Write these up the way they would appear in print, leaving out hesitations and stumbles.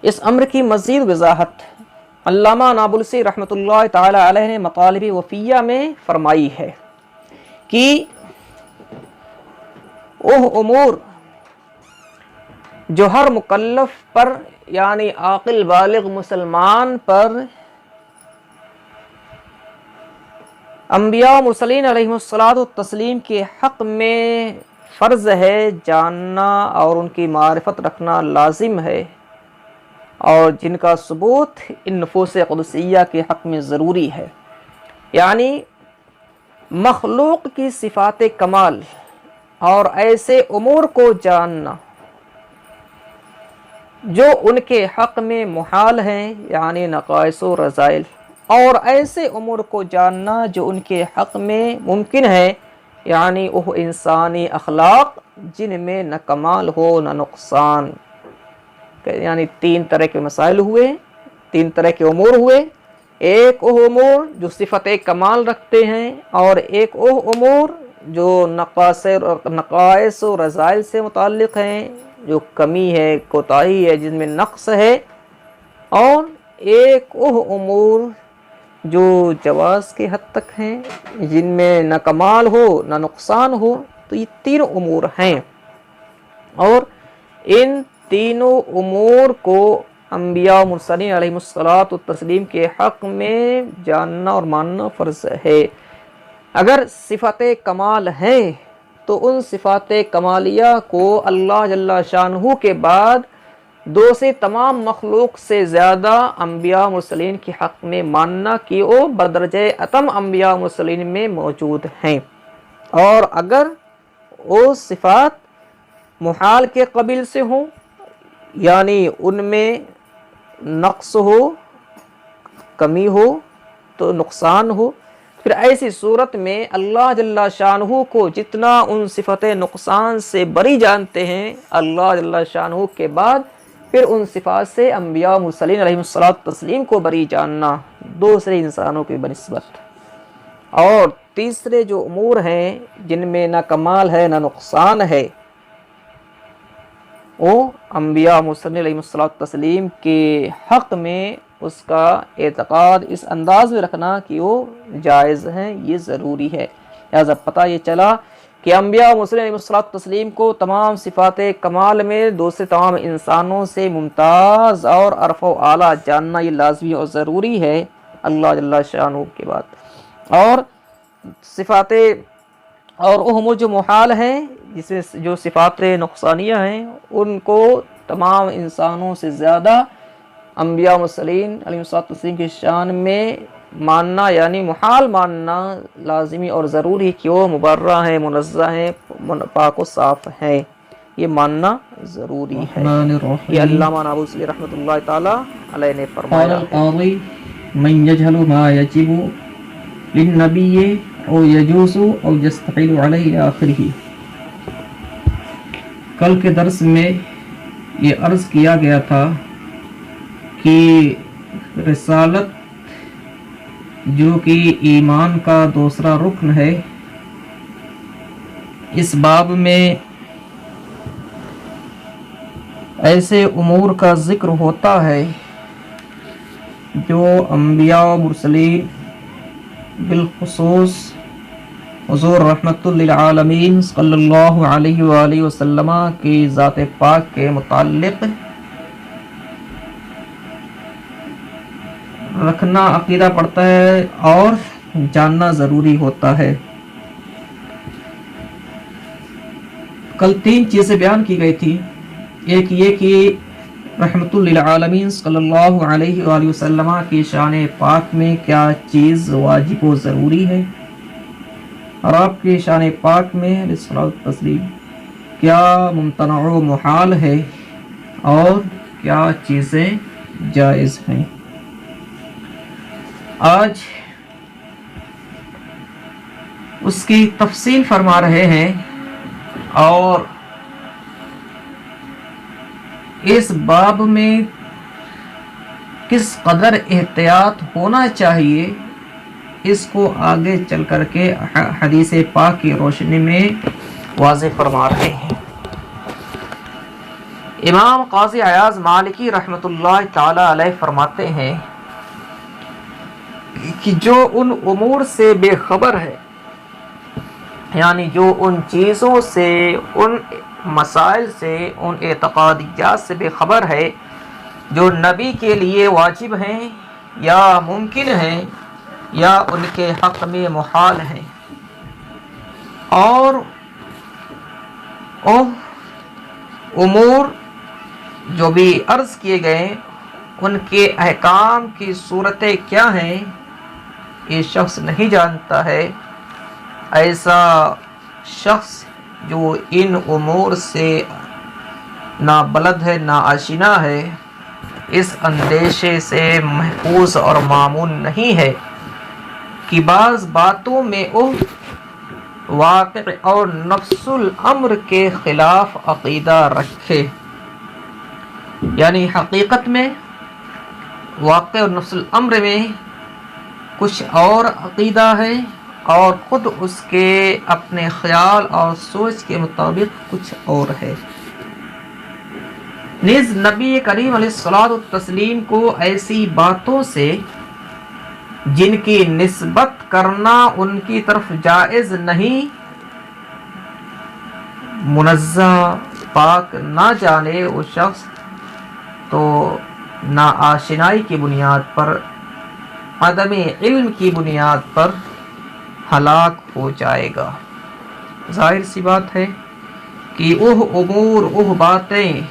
اس امر کی مزید وضاحت علامہ نابلسی رحمۃ اللہ تعالی علیہ نے مطالب وفیہ میں فرمائی ہے کہ وہ امور جو ہر مکلف پر یعنی عاقل بالغ مسلمان پر انبیاء مرسلین علیہ الصلوۃ والتسلیم کے حق میں فرض ہے جاننا اور ان کی معرفت رکھنا لازم ہے، اور جن کا ثبوت ان نفوس قدسیہ کے حق میں ضروری ہے، یعنی مخلوق کی صفات کمال اور ایسے امور کو جاننا جو ان کے حق میں محال ہیں یعنی نقائص و رذائل، اور ایسے امور کو جاننا جو ان کے حق میں ممکن ہے یعنی وہ انسانی اخلاق جن میں نہ کمال ہو نہ نقصان، یعنی تین طرح کے مسائل ہوئے، تین طرح کے امور ہوئے، ایک وہ امور جو صفت کمال رکھتے ہیں، اور ایک وہ امور جو نقائص و رذائل سے متعلق ہیں، جو کمی ہے، کوتاہی ہے، جن میں نقص ہے، اور ایک وہ امور جو جواز کے حد تک ہیں، جن میں نہ کمال ہو نہ نقصان ہو۔ تو یہ تین امور ہیں، اور ان تینوں امور کو انبیاء مرسلین علیہ الصلوۃ والتسلیم کے حق میں جاننا اور ماننا فرض ہے۔ اگر صفات کمال ہیں تو ان صفات کمالیہ کو اللہ جل شانہ کے بعد دوسری تمام مخلوق سے زیادہ انبیاء مرسلین کے حق میں ماننا کہ وہ بدرجہ اتم انبیاء مرسلین میں موجود ہیں، اور اگر وہ صفات محال کے قبیل سے ہوں یعنی ان میں نقص ہو، کمی ہو، تو نقصان ہو، پھر ایسی صورت میں اللہ جل شانہ کو جتنا ان صفت نقصان سے بری جانتے ہیں، اللہ جل شانہ کے بعد پھر ان صفات سے انبیاء مرسلین علیہ الصلوۃ والتسلیم کو بری جاننا دوسرے انسانوں کی بنسبت۔ اور تیسرے جو امور ہیں جن میں نہ کمال ہے نہ نقصان ہے، وہ انبیاء مرسلین علیہ الصلوۃ والتسلیم کے حق میں اس کا اعتقاد اس انداز میں رکھنا کہ وہ جائز ہیں، یہ ضروری ہے۔ لہذا پتہ یہ چلا کہ انبیاء مرسلین علیہ الصلوۃ والتسلیم کو تمام صفات کمال میں دوسرے تمام انسانوں سے ممتاز اور عرف و اعلیٰ جاننا یہ لازمی اور ضروری ہے اللہ جل شانہ کے بعد۔ اور صفات اور وہ امور جو محال ہیں، جس میں جو صفات نقصانیہ ہیں، ان کو تمام انسانوں سے زیادہ انبیاء مرسلین علیہ السلام کی شان میں ماننا یعنی محال ماننا لازمی اور ضروری کہ وہ مبرہ ہیں، منزہ ہیں، پاک و صاف ہیں، یہ ماننا ضروری ہے۔ یہ علامہ نابلسی رحمۃ اللہ تعالی علیہ نے فرمایا ہے۔ من يجهل ما يجب للنبي او يجوز او يستحيل عليه آخره۔ کل کے درس میں یہ عرض کیا گیا تھا کہ رسالت جو کہ ایمان کا دوسرا رکن ہے، اس باب میں ایسے امور کا ذکر ہوتا ہے جو انبیاء و مرسلین بالخصوص حضور رحمت للعالمین صلی اللہ علیہ وآلہ وسلم کی ذات پاک کے متعلق رکھنا عقیدہ پڑتا ہے اور جاننا ضروری ہوتا ہے۔ کل تین چیزیں بیان کی گئی تھی، ایک یہ کہ رحمت للعالمین صلی اللہ علیہ وآلہ وسلم کی شان پاک میں کیا چیز واجب و ضروری ہے، اور آپ کی شان پاک میں علیہ الصلوۃ والتسلیم کیا ممتنع و محال ہے اور کیا چیزیں جائز ہیں۔ آج اس کی تفصیل فرما رہے ہیں، اور اس باب میں کس قدر احتیاط ہونا چاہیے اس کو آگے چل کر کے حدیث پاک کی روشنی میں واضح فرما رہے ہیں۔ امام قاضی عیاض مالکی رحمۃ اللہ تعالی علیہ فرماتے ہیں کہ جو ان امور سے بے خبر ہے، یعنی جو ان چیزوں سے، ان مسائل سے، ان اعتقادیات سے بے خبر ہے جو نبی کے لیے واجب ہیں یا ممکن ہیں یا ان کے حق میں محال ہیں، اور امور جو بھی عرض کیے گئے ان کے احکام کی صورتیں کیا ہیں یہ شخص نہیں جانتا ہے، ایسا شخص جو ان امور سے نہ بلد ہے نہ آشنا ہے، اس اندیشے سے محفوظ اور معمون نہیں ہے کہ بعض باتوں میں وہ واقع اور نفس الامر کے خلاف عقیدہ رکھے، یعنی حقیقت میں واقع اور نفس الامر میں کچھ اور عقیدہ ہے اور خود اس کے اپنے خیال اور سوچ کے مطابق کچھ اور ہے۔ نیز نبی کریم علیہ الصلوۃ والتسلیم کو ایسی باتوں سے جن کی نسبت کرنا ان کی طرف جائز نہیں، منزہ پاک نہ جانے وہ شخص تو نا آشنائی کی بنیاد پر، عدم علم کی بنیاد پر ہلاک ہو جائے گا۔ ظاہر سی بات ہے کہ وہ امور، وہ باتیں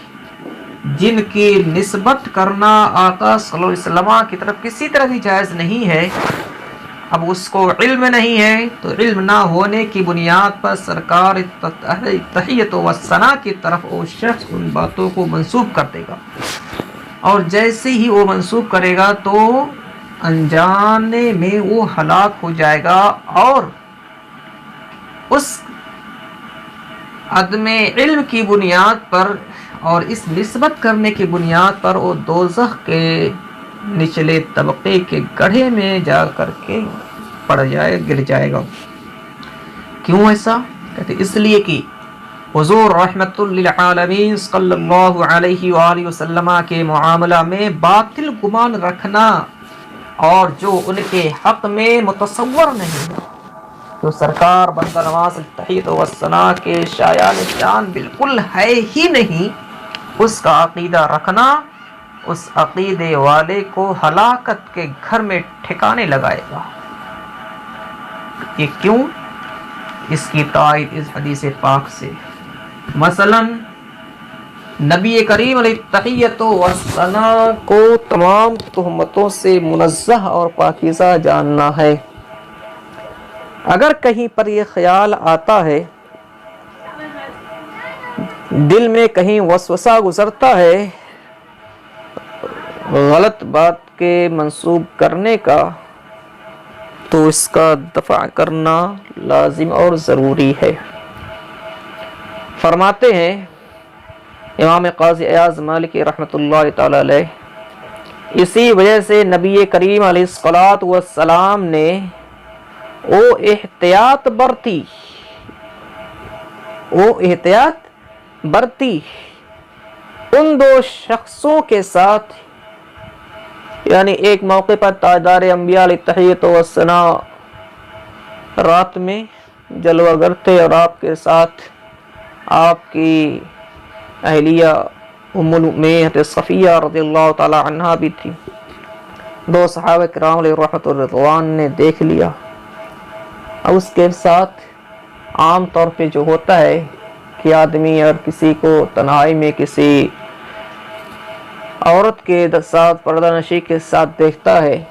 جن کی نسبت کرنا آقا صلی اللہ علیہ وسلم کی طرف کسی طرح بھی جائز نہیں ہے، اب اس کو علم نہیں ہے تو علم نہ ہونے کی بنیاد پر سرکار تحیت و ثنا کی طرف وہ شخص ان باتوں کو منسوب کر دے گا، اور جیسے ہی وہ منسوب کرے گا تو انجانے میں وہ ہلاک ہو جائے گا، اور اس عدم علم کی بنیاد پر اور اس نسبت کرنے کی بنیاد پر وہ دوزخ کے نچلے طبقے کے گڑھے میں جا کر کے گر جائے گا۔ کیوں ایسا؟ کہتے اس لیے کہ حضور رحمت للعالمین صلی اللہ علیہ وآلہ وسلم کے معاملہ میں باطل گمان رکھنا اور جو ان کے حق میں متصور نہیں، جو سرکار بندہ نواز تحیت و ثنا کے شایان شان بالکل ہے ہی نہیں، اس کا عقیدہ رکھنا اس عقیدے والے کو ہلاکت کے گھر میں ٹھکانے لگائے گا۔ یہ کیوں؟ اس کی تائید اس حدیث پاک سے، مثلا نبی کریم علیہ تحیت و ثنا کو تمام تہمتوں سے منزہ اور پاکیزہ جاننا ہے۔ اگر کہیں پر یہ خیال آتا ہے، دل میں کہیں وسوسہ گزرتا ہے غلط بات کے منسوب کرنے کا، تو اس کا دفع کرنا لازم اور ضروری ہے۔ فرماتے ہیں امام قاضی عیاض مالکی رحمۃ اللہ تعالی علیہ، اسی وجہ سے نبی کریم علیہ الصلوۃ والسلام نے وہ احتیاط برتی ان دو شخصوں کے ساتھ، یعنی ایک موقع پر تاجدار انبیاء علیہ تحیت و ثنا رات میں جلوہ گر تھے، اور آپ کے ساتھ آپ کی اہلیہ ام المؤمنین حضرت صفیہ رضی اللہ تعالی عنہا بھی تھی۔ دو صحابہ کرام علیہ رحمۃ الرضوان نے دیکھ لیا، اور اس کے ساتھ عام طور پہ جو ہوتا ہے کہ آدمی اور کسی کو تنہائی میں کسی عورت کے ساتھ پردہ نشی کے ساتھ دیکھتا ہے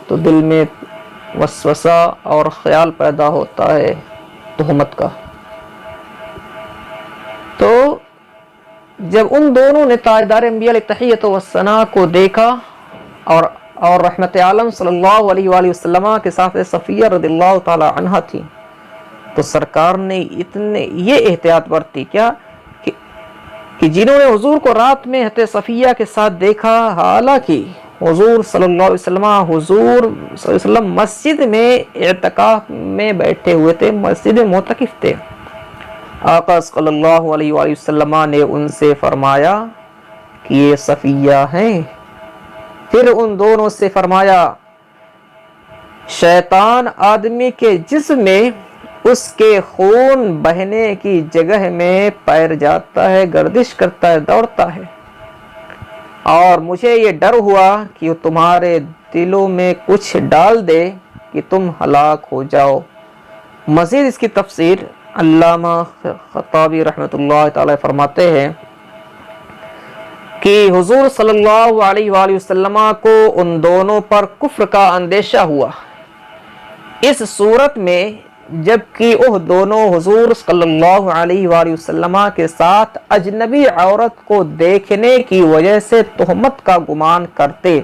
تو دل میں وسوسہ اور خیال پیدا ہوتا ہے تہمت کا۔ تو جب ان دونوں نے تاجدار انبیاء علیہ تحیت و ثنا کو دیکھا اور رحمت عالم صلی اللہ علیہ وآلہ وسلم کے ساتھ صفیہ رضی اللہ تعالی عنہا تھی، تو سرکار نے یہ احتیاط برتی کیا کہ جنہوں نے حضور کو رات میں حضرت صفیہ کے ساتھ دیکھا، حالانکہ حضور صلی اللہ علیہ وسلم مسجد میں اعتکاف میں بیٹھے ہوئے تھے، مسجد میں معتکف تھے، آقا صلی اللہ علیہ وآلہ وسلم نے ان سے فرمایا کہ یہ صفیہ ہیں۔ پھر ان دونوں سے فرمایا شیطان آدمی کے جسم میں اس کے خون بہنے کی جگہ میں پیر جاتا ہے، گردش کرتا ہے، دوڑتا ہے، اور مجھے یہ ڈر ہوا کہ وہ تمہارے دلوں میں کچھ ڈال دے کہ تم ہلاک ہو جاؤ۔ مزید اس کی تفسیر علامہ خطابی رحمۃ اللہ تعالی فرماتے ہیں کہ حضور صلی اللہ علیہ وآلہ وسلم کو ان دونوں پر کفر کا اندیشہ ہوا اس صورت میں جبکہ وہ دونوں حضور صلی اللہ علیہ وآلہ وسلم کے ساتھ اجنبی عورت کو دیکھنے کی وجہ سے تہمت کا گمان کرتے،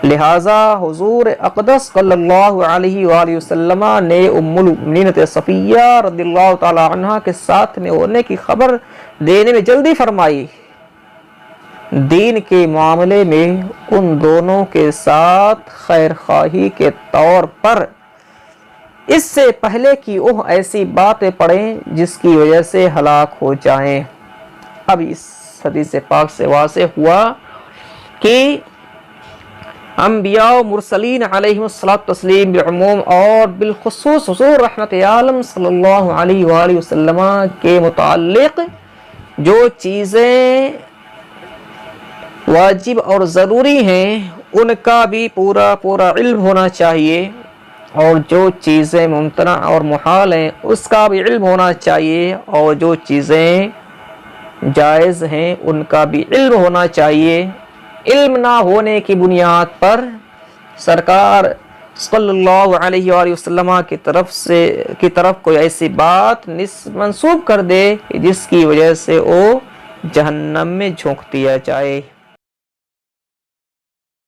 لہذا حضور اقدس صلی اللہ علیہ وآلہ وسلم نے ام المؤمنین صفیہ رضی اللہ تعالی عنہ کے ساتھ میں ہونے کی خبر دینے میں جلدی فرمائی۔ دین کے معاملے میں ان دونوں کے ساتھ خیر خواہی کے طور پر اس سے پہلے کہ وہ ایسی باتیں پڑھیں جس کی وجہ سے ہلاک ہو جائیں۔ اب اس حدیث پاک سے واضح ہوا کہ انبیاء و مرسلین علیہم الصلوۃ والتسلیم بعموم اور بالخصوص حضور رحمت عالم صلی اللہ علیہ وآلہ وسلم کے متعلق جو چیزیں واجب اور ضروری ہیں ان کا بھی پورا علم ہونا چاہیے، اور جو چیزیں ممتنع اور محال ہیں اس کا بھی علم ہونا چاہیے، اور جو چیزیں جائز ہیں ان کا بھی علم ہونا چاہیے۔ علم نہ ہونے کی بنیاد پر سرکار صلی اللہ علیہ وآلہ وسلم کی طرف کوئی ایسی بات منسوب کر دے جس کی وجہ سے وہ جہنم میں جھونک دیا جائے۔